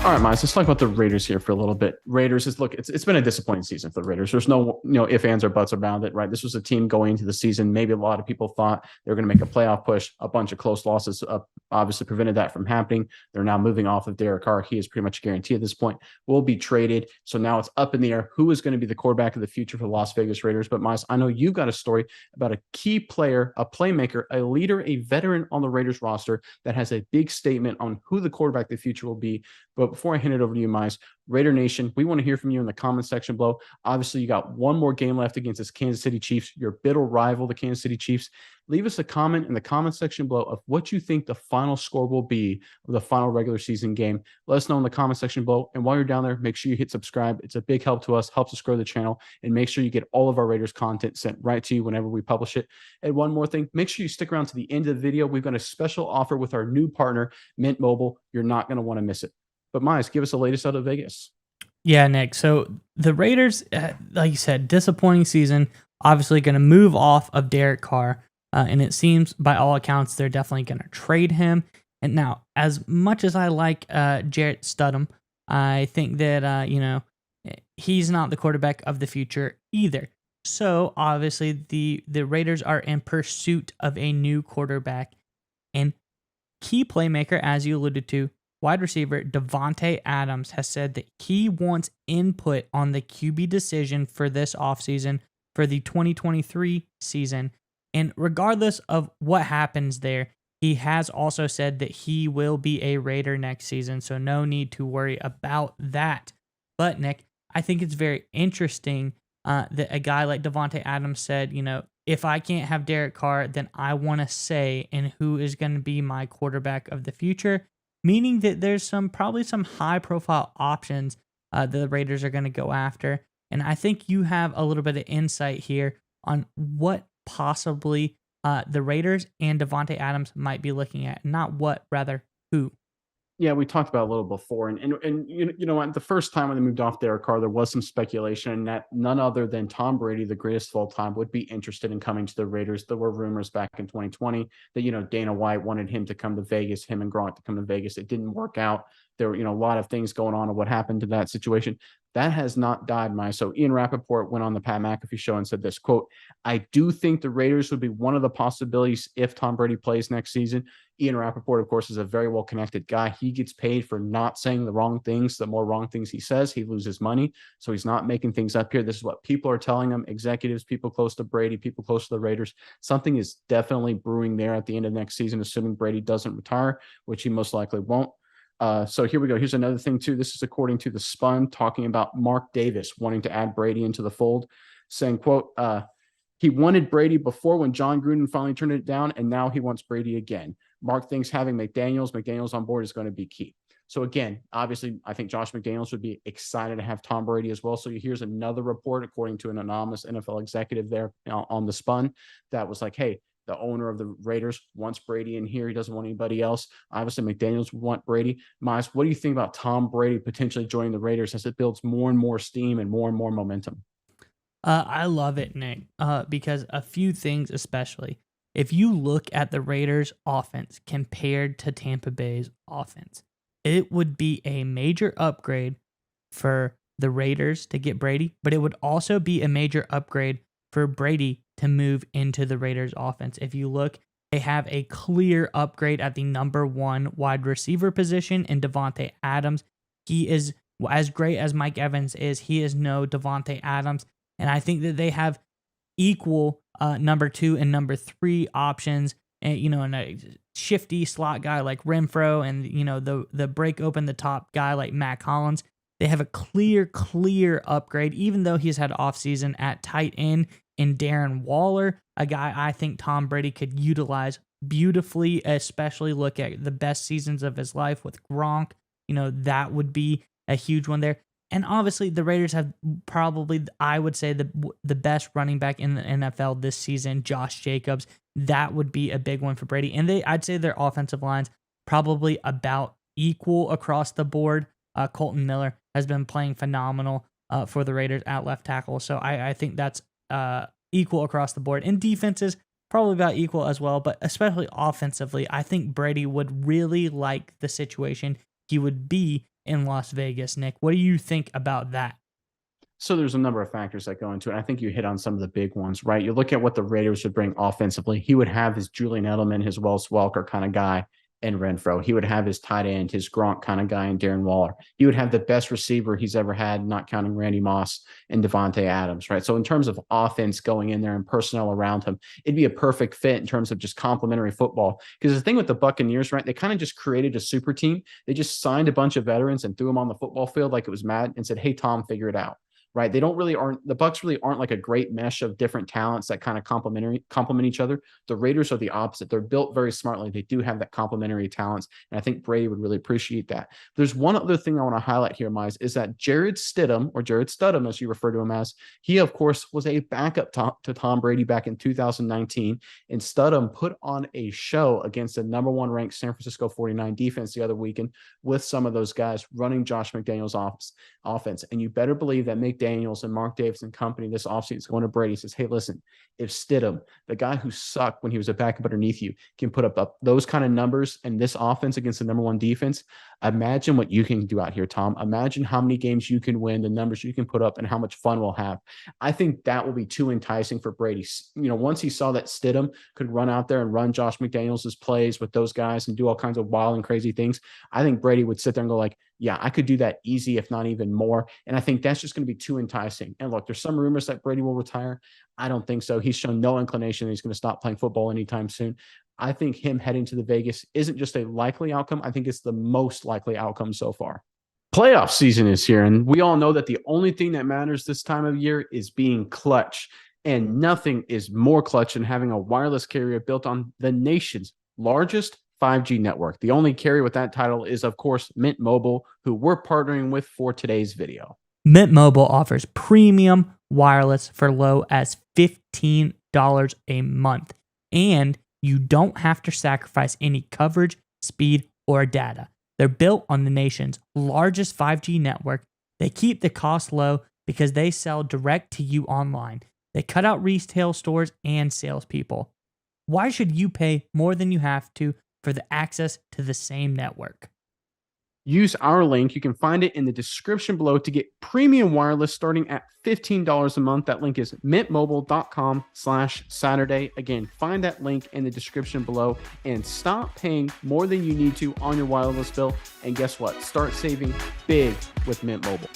All right, Miles, let's talk about the Raiders here for a little bit. Raiders is look, it's been a disappointing season for the Raiders. There's no ifs, ands, or buts around it, right? This was a team going into the season. Maybe a lot of people thought they were going to make a playoff push. A bunch of close losses obviously prevented that from happening. They're now moving off of Derek Carr. He is pretty much guaranteed at this point will be traded. So now it's up in the air. Who is going to be the quarterback of the future for the Las Vegas Raiders? But Miles, I know you've got a story about a key player, a playmaker, a leader, a veteran on the Raiders roster that has a big statement on who the quarterback of the future will be. But before I hand it over to you, Miles, Raider Nation, we want to hear from you in the comment section below. Obviously, you got one more game left against this Kansas City Chiefs, your bitter rival, the Kansas City Chiefs. Leave us a comment in the comment section below of what you think the final score will be of the final regular season game. Let us know in the comment section below. And while you're down there, make sure you hit subscribe. It's a big help to us, helps us grow the channel, and make sure you get all of our Raiders content sent right to you whenever we publish it. And one more thing, make sure you stick around to the end of the video. We've got a special offer with our new partner, Mint Mobile. You're not going to want to miss it. But Miles, give us the latest out of Vegas. Yeah, Nick. So the Raiders, like you said, disappointing season. Obviously, going to move off of Derek Carr, and it seems by all accounts they're definitely going to trade him. And now, as much as I like Jarrett Stidham, I think that he's not the quarterback of the future either. So obviously, the Raiders are in pursuit of a new quarterback, and key playmaker, as you alluded to. Wide receiver Davante Adams has said that he wants input on the QB decision for this offseason for the 2023 season. And regardless of what happens there, he has also said that he will be a Raider next season, so no need to worry about that. But, Nick, I think it's very interesting that a guy like Davante Adams said, if I can't have Derek Carr, then I want to say in who is going to be my quarterback of the future. Meaning that there's probably some high profile options the Raiders are going to go after. And I think you have a little bit of insight here on what possibly the Raiders and Davante Adams might be looking at. Not what, rather who. Yeah, we talked about it a little before, and you know what? The first time when they moved off Derek Carr, there was some speculation that none other than Tom Brady, the greatest of all time, would be interested in coming to the Raiders. There were rumors back in 2020 that Dana White wanted him to come to Vegas, him and Gronk to come to Vegas. It didn't work out. There were a lot of things going on and what happened to that situation. That has not died, So Ian Rappaport went on the Pat McAfee show and said this, quote, I do think the Raiders would be one of the possibilities if Tom Brady plays next season. Ian Rappaport, of course, is a very well-connected guy. He gets paid for not saying the wrong things. The more wrong things he says, he loses money. So he's not making things up here. This is what people are telling him, executives, people close to Brady, people close to the Raiders. Something is definitely brewing there at the end of next season, assuming Brady doesn't retire, which he most likely won't. So here we go. Here's another thing, too. This is according to The Spun, talking about Mark Davis wanting to add Brady into the fold, saying, quote, he wanted Brady before when John Gruden finally turned it down, and now he wants Brady again. Mark thinks having McDaniels on board is going to be key. So again, obviously, I think Josh McDaniels would be excited to have Tom Brady as well. So here's another report, according to an anonymous NFL executive there on The Spun, that was like, hey, the owner of the Raiders wants Brady in here. He doesn't want anybody else. Obviously, McDaniels would want Brady. Miles, what do you think about Tom Brady potentially joining the Raiders as it builds more and more steam and more momentum? I love it, Nick, because a few things especially. If you look at the Raiders' offense compared to Tampa Bay's offense, it would be a major upgrade for the Raiders to get Brady, but it would also be a major upgrade for Brady to move into the Raiders offense. If you look, they have a clear upgrade at the number one wide receiver position in Davante Adams. He is as great as Mike Evans is. He is no Davante Adams. And I think that they have equal number two and number three options. And a shifty slot guy like Renfro, and the break open the top guy like Matt Collins. They have a clear upgrade, even though he's had offseason at tight end in Darren Waller, a guy I think Tom Brady could utilize beautifully, especially look at the best seasons of his life with Gronk. That would be a huge one there. And obviously, the Raiders have probably, I would say, the best running back in the NFL this season, Josh Jacobs. That would be a big one for Brady. And I'd say their offensive line's probably about equal across the board. Colton Miller has been playing phenomenal for the Raiders at left tackle. So I think that's equal across the board. And defenses, probably about equal as well. But especially offensively, I think Brady would really like the situation he would be in Las Vegas, Nick. What do you think about that? So there's a number of factors that go into it. I think you hit on some of the big ones, right? You look at what the Raiders would bring offensively. He would have his Julian Edelman, his Wes Welker kind of guy in Renfro. He would have his tight end, his Gronk kind of guy in Darren Waller. He would have the best receiver he's ever had, not counting Randy Moss and Devontae Adams, right? So in terms of offense going in there and personnel around him, it'd be a perfect fit in terms of just complementary football. Because the thing with the Buccaneers, right, they kind of just created a super team. They just signed a bunch of veterans and threw them on the football field like it was Madden and said, hey, Tom, figure it out. Right. They don't really aren't the Bucs really aren't like a great mesh of different talents that kind of complement each other. The Raiders are the opposite. They're built very smartly. They do have that complementary talents. And I think Brady would really appreciate that. There's one other thing I want to highlight here, Mize, is that Jared Stidham, or Jared Studham, as you refer to him as, he, of course, was a backup to Tom Brady back in 2019. And Studham put on a show against the number one ranked San Francisco 49 defense the other weekend with some of those guys running Josh McDaniels' offense. And you better believe that McDaniels and Mark Davis and company this offseason is going to Brady, says, hey, listen, if Stidham, the guy who sucked when he was a backup underneath you, can put up those kind of numbers and this offense against the number one defense, imagine what you can do out here, Tom. Imagine how many games you can win, the numbers you can put up, and how much fun we'll have. I think that will be too enticing for Brady. You know, once he saw that Stidham could run out there and run Josh McDaniels' plays with those guys and do all kinds of wild and crazy things, I think Brady would sit there and go like, yeah, I could do that easy, if not even more. And I think that's just going to be too enticing. And look, there's some rumors that Brady will retire. I don't think so. He's shown no inclination that he's going to stop playing football anytime soon. I think him heading to the Vegas isn't just a likely outcome. I think it's the most likely outcome so far. Playoff season is here, and we all know that the only thing that matters this time of year is being clutch. And nothing is more clutch than having a wireless carrier built on the nation's largest 5G network. The only carrier with that title is, of course, Mint Mobile, who we're partnering with for today's video. Mint Mobile offers premium wireless for low as $15 a month, and you don't have to sacrifice any coverage, speed, or data. They're built on the nation's largest 5G network. They keep the cost low because they sell direct to you online. They cut out retail stores and salespeople. Why should you pay more than you have to for the access to the same network? Use our link. You can find it in the description below to get premium wireless starting at $15 a month. That link is mintmobile.com/Saturday. Again, find that link in the description below and stop paying more than you need to on your wireless bill. And guess what? Start saving big with Mint Mobile.